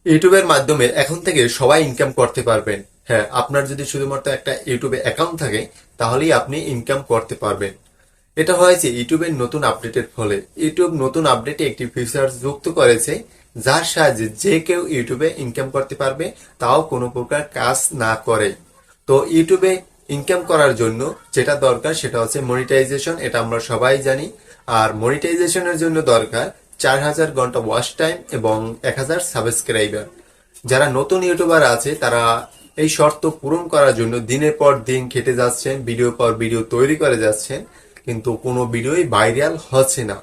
ইউটিউবের মাধ্যমে এখন থেকে সবাই ইনকাম করতে পারবেন। হ্যাঁ, আপনার যদি শুধুমাত্র একটা ইউটিউবে অ্যাকাউন্ট থাকে তাহলেই আপনি ইনকাম করতে পারবেন। এটা হয়েছে ইউটিউবের নতুন আপডেটের ফলে। ইউটিউব নতুন আপডেটে একটি ফিচার যুক্ত করেছে যার সাহায্যে যে কেউ ইউটিউবে ইনকাম করতে পারবে, তাও কোনো প্রকার কাজ না করে। তো ইউটিউবে ইনকাম করার জন্য যেটা দরকার সেটা হচ্ছে মনিটাইজেশন, এটা আমরা সবাই জানি। আর মনিটাইজেশনের জন্য দরকার 4000 ঘন্টা ওয়াচ টাইম এবং 1000 সাবস্ক্রাইবার। যারা নতুন ইউটিউবার আছে তারা এই শর্ত পূরণ করার জন্য দিনের পর দিন খেটে যাচ্ছেন, ভিডিও পর ভিডিও তৈরি করে যাচ্ছেন, কিন্তু কোনো ভিডিওই ভাইরাল হচ্ছে না।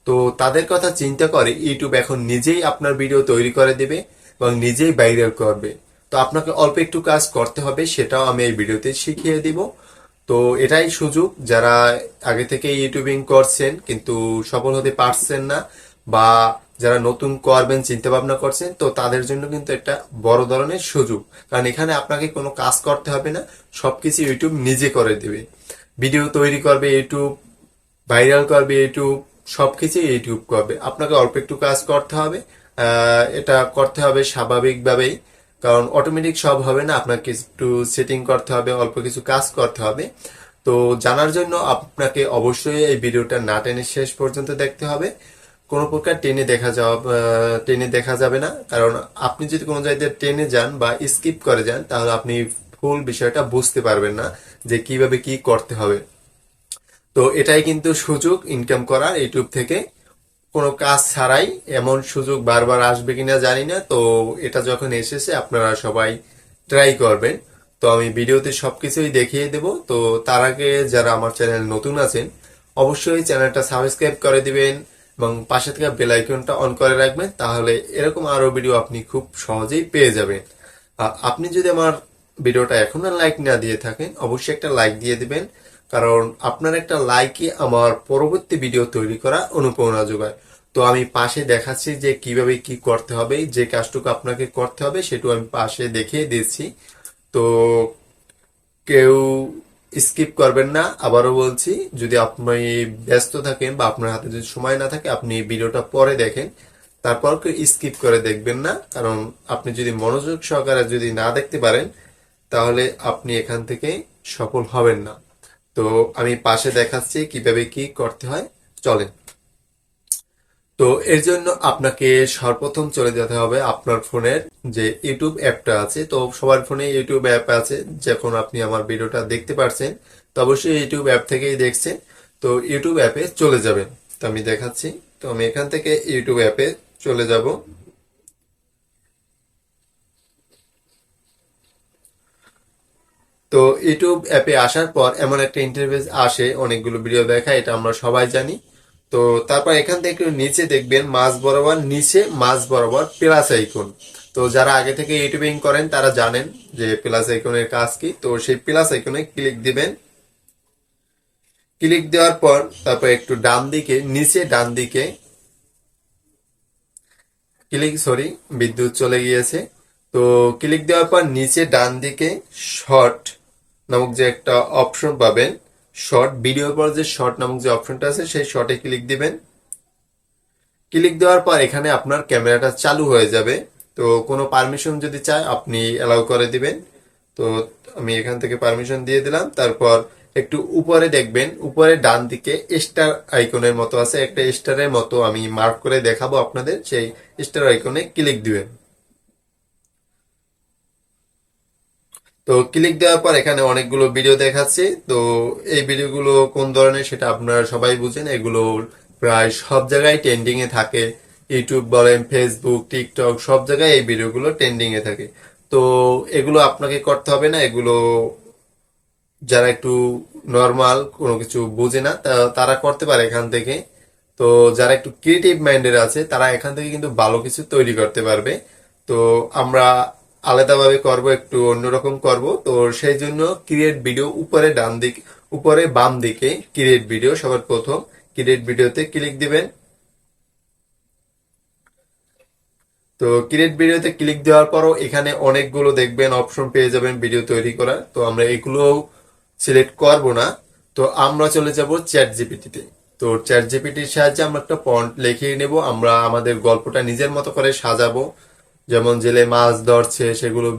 তো তাদের কথা চিন্তা করে ইউটিউব এখন নিজেই আপনার ভিডিও তৈরি করে দেবে এবং নিজেই ভাইরাল করবে। তো আপনাকে অল্প একটু কাজ করতে হবে, সেটাও আমি এই ভিডিওতে শিখিয়ে দিব। তো এটাই সুযোগ, যারা আগে থেকে ইউটিউবিং করছেন কিন্তু সফল হতে পারছেন না, বা যারা নতুন করবেন চিন্তা ভাবনা করছেন, তো তাদের জন্য কিন্তু একটা বড় ধরনের সুযোগ। কারণ এখানে আপনাকে কোনো কাজ করতে হবে না, সবকিছু ইউটিউব নিজে করে দেবে। ভিডিও তৈরি করবে ইউটিউব, ভাইরাল করবে ইউটিউব, সবকিছু ইউটিউব করবে। আপনাকে অল্প একটু কাজ করতে হবে। এটা করতে হবে স্বাভাবিকভাবেই, কারণ অটোমেটিক সব হবে না, আপনাকে একটু সেটিং করতে হবে, অল্প কিছু কাজ করতে হবে। তো জানার জন্য আপনাকে অবশ্যই এই ভিডিওটা না টেনে শেষ পর্যন্ত দেখতে হবে। কোনো প্রকার টেনে দেখা যাবে না, কারণ আপনি যদি কোনো জায়গায় টেনে যান বা স্কিপ করে যান তাহলে আপনি ফুল বিষয়টা বুঝতে পারবেন না যে কিভাবে কি করতে হবে। তো এটাই কিন্তু সুযোগ ইনকাম করার ইউটিউব থেকে, কোনো কাজ ছাড়াই। এমন সুযোগ বারবার আসবে কিনা জানি না, তো এটা যখন এসেছে আপনারা সবাই ট্রাই করবেন। তো আমি ভিডিওতে সবকিছুই দেখিয়ে দেব। তো তার আগে যারা আমার চ্যানেল নতুন আছেন অবশ্যই চ্যানেলটা সাবস্ক্রাইব করে দিবেন এবং পাশে থেকে বেল আইকনটা অন করে রাখবেন, তাহলে এরকম আরো ভিডিও আপনি খুব সহজেই পেয়ে যাবেন। আপনি যদি আমার ভিডিওটা এখনো লাইক না দিয়ে থাকেন অবশ্যই একটা লাইক দিয়ে দিবেন, কারণ আপনার একটা লাইকই আমার পরবর্তী ভিডিও তৈরি করা অনুপ্রেরণা যোগায়। তো আমি পাশে দেখাচ্ছি যে কিভাবে কি করতে হবে, যে কাজটুকু আপনাকে করতে হবে সেটুকু আমি পাশে দেখিয়ে দিচ্ছি। তো কেউ স্কিপ করবেন না, আবারও বলছি। যদি আপনি ব্যস্ত থাকেন বা আপনার হাতে যদি সময় না থাকে আপনি ভিডিওটা পরে দেখেন, তারপর কেউ স্কিপ করে দেখবেন না, কারণ আপনি যদি মনোযোগ সহকারে যদি না দেখতে পারেন তাহলে আপনি এখান থেকে সফল হবেন না। তো আমি পাশে দেখাচ্ছি কিভাবে কি করতে হয়, চলেন। তো এর জন্য আপনাকে সর্বপ্রথম চলে যেতে হবে আপনার ফোনের যে ইউটিউব অ্যাপটা আছে। তো সবার ফোনে ইউটিউব অ্যাপ আছে, যখন আপনি আমার ভিডিওটা দেখতে পারছেন তো অবশ্যই ইউটিউব অ্যাপ থেকেই দেখছেন। তো ইউটিউব অ্যাপে চলে যাবেন। তো আমি দেখাচ্ছি। তো আমি এখান থেকে ইউটিউব অ্যাপে চলে যাব। তো ইউটিউব অ্যাপে আসার পর এমন একটা ইন্টারফেস আসে, অনেকগুলো ভিডিও দেখায়, এটা আমরা সবাই জানি। তো তারপর এখান থেকে একটু নিচে দেখবেন মাঝ বরাবর প্লাস আইকন। তো যারা আগে থেকে ইউটিউবিং করেন তারা জানেন যে প্লাস আইকনের কাজ কি। তো সেই প্লাস আইকনে ক্লিক দিবেন। ক্লিক দেওয়ার পর তারপর একটু ডান দিকে, নিচে ডান দিকে বিদ্যুৎ চলে গিয়েছে। তো ক্লিক দেওয়ার পর নিচে ডান দিকে শর্ট নামক যে একটা অপশন পাবেন, শর্ট ভিডিওর পর যে শর্ট নামক যে অপশনটা আছে সেই শর্টে ক্লিক দিবেন। ক্লিক দেওয়ার পর এখানে আপনার ক্যামেরাটা চালু হয়ে যাবে। তো কোনো পারমিশন যদি চায় আপনি অ্যালাউ করে দিবেন। তো আমি এখান থেকে পারমিশন দিয়ে দিলাম। তারপর একটু উপরে দেখবেন, উপরে ডান দিকে স্টার আইকনের মতো আছে, একটা স্টারের মতো আমি মার্ক করে দেখাবো আপনাদের, সেই স্টার আইকনে ক্লিক দিবেন। তো ক্লিক দেওয়ার পর এখানে অনেকগুলো ভিডিও দেখাচ্ছে। তো এই ভিডিওগুলো কোন ধরনের সেটা আপনারা সবাই বুঝেন, এগুলো প্রায় সব জায়গায় ট্রেন্ডিং এ থাকে। ইউটিউব বলেন, ফেসবুক, টিকটক, সব জায়গায় এই ভিডিওগুলো ট্রেন্ডিং এ থাকে। তো এগুলো আপনাকে করতে হবে না, এগুলো যারা একটু নর্মাল কোনো কিছু বুঝে না তারা করতে পারে এখান থেকে। তো যারা একটু ক্রিয়েটিভ মাইন্ডের আছে তারা এখান থেকে কিন্তু ভালো কিছু তৈরি করতে পারবে। তো আমরা আলাদাভাবে করব, একটু অন্যরকম করব। তো সেই জন্য ক্রিয়েট ভিডিও উপরে বাম দিকে ক্রিয়েট ভিডিও, সবার প্রথম ক্রিয়েট ভিডিওতে ক্লিক দিবেন। তো ক্রিয়েট ভিডিওতে ক্লিক দেওয়ার পরও এখানে অনেকগুলো দেখবেন অপশন পেয়ে যাবেন ভিডিও তৈরি করার। তো আমরা এগুলো সিলেক্ট করব না, তো আমরা চলে যাব চ্যাট জিপিটিতে। তো চ্যাট জিপিটির সাহায্যে আমরা একটা প্রম্পট লিখিয়ে নেব, আমরা আমাদের গল্পটা নিজের মতো করে সাজাবো। যেমন জেলে মাছ ধরছে সেগুলো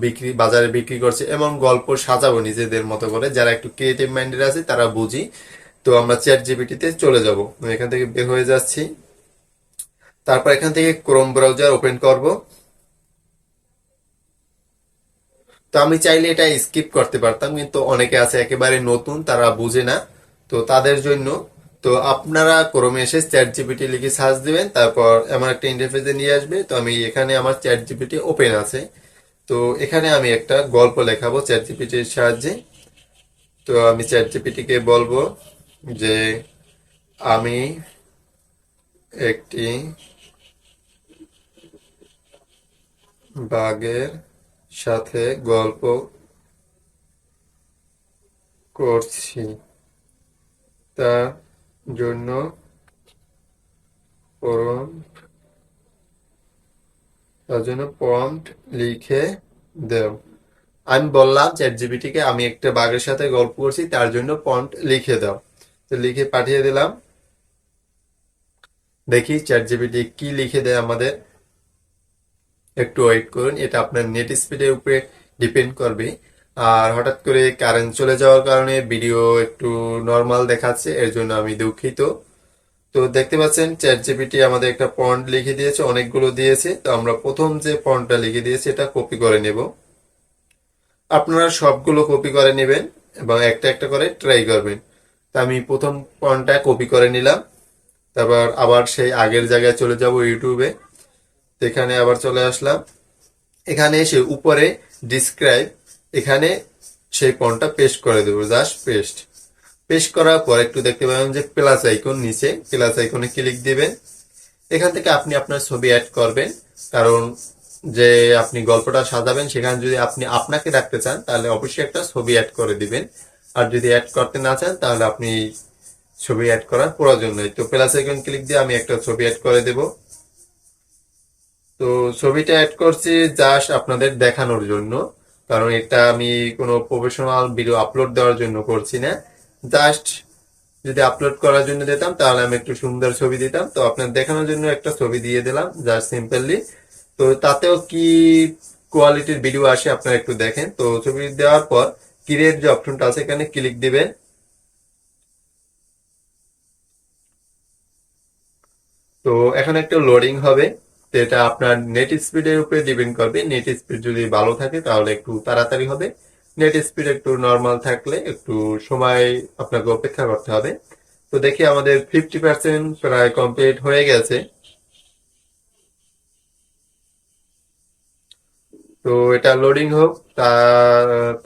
বাজারে বিক্রি করছে, এমন গল্প সাজাবো নিজেদের মতো করে। যারা একটু ক্রিয়েটিভ মাইন্ডেড আছে তারা বুঝি। তো আমরা চ্যাট জিপিটিতে চলে যাব, আমি এখান থেকে বের হয়ে যাচ্ছি। তারপর এখান থেকে ক্রোম ব্রাউজার ওপেন করব। তো আমি চাইলে এটা স্কিপ করতে পারতাম, কিন্তু অনেকে আছে একেবারে নতুন, তারা বুঝে না, তো তাদের জন্য। তো আপনারা ক্রোমে এসে চ্যাট জিপিটি লিখে সার্চ দিবেন, তারপর আমার একটা ইন্টারফেসে নিয়ে আসবে। তো আমি এখানে আমার চ্যাট জিপিটি ওপেন আছে। তো এখানে আমি একটা গল্প লেখাবো চ্যাট জিপিটির সাহায্যে। তো আমি চ্যাট জিপিটিকে বলবো যে আমি একটি বাঘের সাথে গল্প করছি, তার জন্য প্রম্পট প্রম্পট লিখে দাও। আমি বললাম চ্যাট জিপিটিকে আমি একটা বাঘের সাথে গল্প করছি, তার জন্য প্রম্পট লিখে দাও। তো লিখে পাঠিয়ে দিলাম। দেখি চ্যাট জিপিটি কি লিখে দেয় আমাদের। একটু ওয়েট করুন, এটা আপনার নেট স্পিডের উপরে ডিপেন্ড করবে। আর হঠাৎ করে কারেন্ট চলে যাওয়ার কারণে ভিডিও একটু নর্মাল দেখাচ্ছে, এর জন্য আমি দুঃখিত। তো দেখতে পাচ্ছেন চ্যাট জিপিটি আমাদের একটা ফন্ট লিখে দিয়েছে, অনেকগুলো দিয়েছে। তো আমরা প্রথম যে ফন্টটা লিখে দিয়েছি এটা কপি করে নেব। আপনারা সবগুলো কপি করে নেবেন এবং একটা একটা করে ট্রাই করবেন। তো আমি প্রথম ফন্টটা কপি করে নিলাম। তারপর আবার সেই আগের জায়গায় চলে যাব ইউটিউবে। তো এখানে আবার চলে আসলাম। এখানে এসে উপরে ডিসক্রাইব, এখানে সেই ফন্টটা পেস্ট করে দেবো, জাস্ট পেস্ট। পেস্ট করার পর একটু দেখতে পাবেন যে প্লাস আইকন, নিচে প্লাস আইকনে ক্লিক দিবেন। এখান থেকে আপনি আপনার ছবি অ্যাড করবেন, কারণ যে আপনি গল্পটা সাজাবেন সেখানে যদি আপনি আপনাকে রাখতে চান তাহলে অবশ্যই একটা ছবি অ্যাড করে দিবেন। আর যদি অ্যাড করতে না চান তাহলে আপনি ছবি অ্যাড করার প্রয়োজন নেই। তো প্লাস আইকন ক্লিক দিয়ে আমি একটা ছবি অ্যাড করে দেব। তো ছবিটা অ্যাড করছি জাস্ট আপনাদের দেখানোর জন্য, কারণ এটা আমি কোনো প্রফেশনাল ভিডিও আপলোড দেওয়ার জন্য করছি না। জাস্ট যদি আপলোড করার জন্য দিতাম তাহলে আমি একটু সুন্দর ছবি দিতাম। তো আপনার দেখানোর জন্য একটা ছবি দিয়ে দিলাম জাস্ট সিম্পলি। তো তাতেও কি কোয়ালিটির ভিডিও আসে আপনারা একটু দেখেন। তো ছবি দেওয়ার পর ক্রিয়েট যে অপশনটা আছে এখানে ক্লিক দিবেন। তো এখন একটা লোডিং হবে। তো এটা আপনার নেট স্পিডের উপরে ডিপেন্ড করবে। নেট স্পিড যদি ভালো থাকে তাহলে একটু তাড়াতাড়ি হবে, নেট স্পিড একটু নর্মাল থাকলে একটু সময় আপনাকে অপেক্ষা করতে হবে। তো দেখি আমাদের 50% প্রায় কমপ্লিট হয়ে গেছে। তো এটা লোডিং হোক।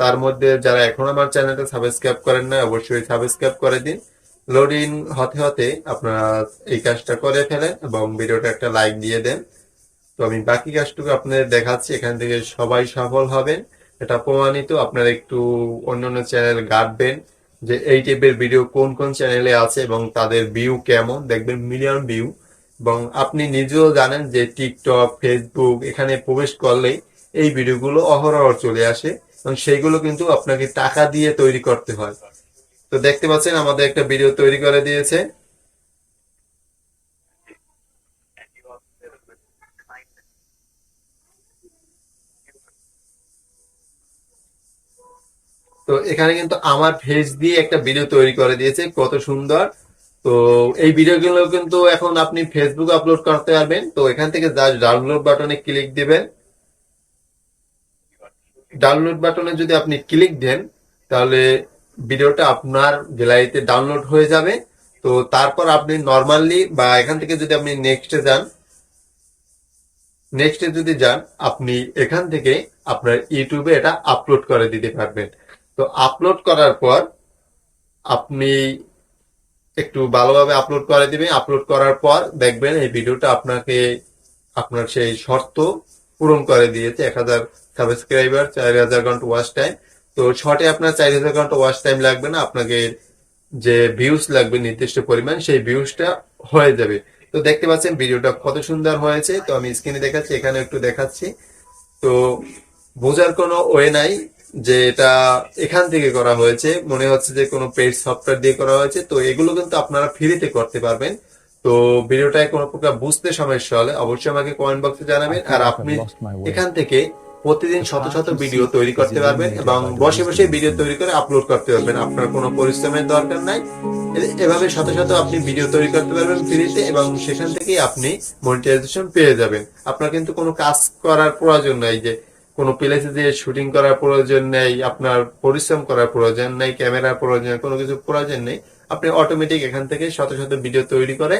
তার মধ্যে যারা এখন আমার চ্যানেলটা সাবস্ক্রাইব করেন না অবশ্যই সাবস্ক্রাইব করে দিন। লোডিং হতে হতে আপনারা এই কাজটা করে ফেলেন এবং ভিডিওটা একটা লাইক দিয়ে দেন। তো আমি বাকি কাজটুকু আপনাদের দেখাচ্ছি, এখান থেকে সবাই সফল হবেন, এটা প্রমাণিত। আপনারা একটু অন্যান্য চ্যানেল ঘাটবেন যে এই টাইপের ভিডিও কোন কোন চ্যানেলে আছে এবং তাদের ভিউ কেমন, দেখবেন মিলিয়ন ভিউ। এবং আপনি নিজেও জানেন যে টিকটক, ফেসবুক এখানে প্রবেশ করলেই এই ভিডিওগুলো অহরহ চলে আসে এবং সেইগুলো কিন্তু আপনাকে টাকা দিয়ে তৈরি করতে হয়। তো দেখতে পাচ্ছেন আমাদের একটা ভিডিও তৈরি করে দিয়েছে। তো এখানে কিন্তু আমার ফেস দিয়ে একটা ভিডিও তৈরি করে দিয়েছে, কত সুন্দর। তো এই ভিডিওগুলো কিন্তু এখন আপনি ফেসবুক আপলোড করতে পারবেন। তো এখান থেকে জাস্ট ডাউনলোড বাটনে ক্লিক দিবেন। ডাউনলোড বাটনে যদি আপনি ক্লিক দেন তাহলে ভিডিওটা আপনার গ্যালারিতে ডাউনলোড হয়ে যাবে। তো তারপর আপনি নর্মালি বা এখান থেকে যদি আপনি নেক্সটে যদি যান, আপনি এখান থেকে আপনার ইউটিউবে এটা আপলোড করে দিতে পারবেন। তো আপলোড করার পর আপনি একটু ভালোভাবে আপলোড করে দিবেন। আপলোড করার পর দেখবেন এই ভিডিওটা আপনাকে আপনার সেই শর্ত পূরণ করে দিয়েছে। 1000 সাবস্ক্রাইবার, 4000 ঘন্টা ওয়াচ টাইম। তো শর্টে আপনার 4000 ঘন্টা ওয়াচ টাইম লাগবে না, আপনাকে যে ভিউজ লাগবে নির্দিষ্ট পরিমাণ সেই ভিউজটা হয়ে যাবে। তো দেখতে পাচ্ছেন ভিডিওটা কত সুন্দর হয়েছে। তো আমি স্ক্রিনে দেখাচ্ছি, এখানে একটু দেখাচ্ছি। তো বোঝার কোনো ওয়ে নাই যে এটা এখান থেকে করা হয়েছে, মনে হচ্ছে যে কোনো পেইড সফটওয়্যার দিয়ে করা হয়েছে। তো এগুলো কিন্তু আপনারা ফ্রিতে করতে পারবেন। তো ভিডিওটায় কোনো প্রকার বুঝতে সমস্যা হলে অবশ্যই আমাকে কমেন্ট বক্সে জানাবেন। আর আপনি এখান থেকে প্রতিদিন শত শত ভিডিও তৈরি করতে পারবেন এবং বসে বসে ভিডিও তৈরি করে আপলোড করতে পারবেন। আপনার কোনো পরিশ্রমের দরকার নাই। এভাবে শত শত আপনি ভিডিও তৈরি করতে পারবেন ফ্রিতে এবং সেখান থেকেই আপনি মনিটাইজেশন পেয়ে যাবেন। আপনার কিন্তু কোনো কাজ করার প্রয়োজন নাই, যে কোনো প্লেসে যে শুটিং করার প্রয়োজন নেই, আপনার পরিশ্রম করার প্রয়োজন নেই, ক্যামেরার প্রয়োজন নেই, কোনো কিছু প্রয়োজন নেই। আপনি অটোমেটিক এখান থেকে শত শত ভিডিও তৈরি করে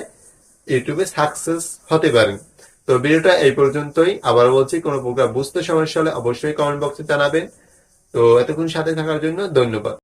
ইউটিউবে সাকসেস হতে পারেন। তো ভিডিওটা এই পর্যন্তই। আবার বলছি, কোনো প্রকার বুঝতে সমস্যা হলে অবশ্যই কমেন্ট বক্সে জানাবেন। তো এতক্ষণ সাথে থাকার জন্য ধন্যবাদ।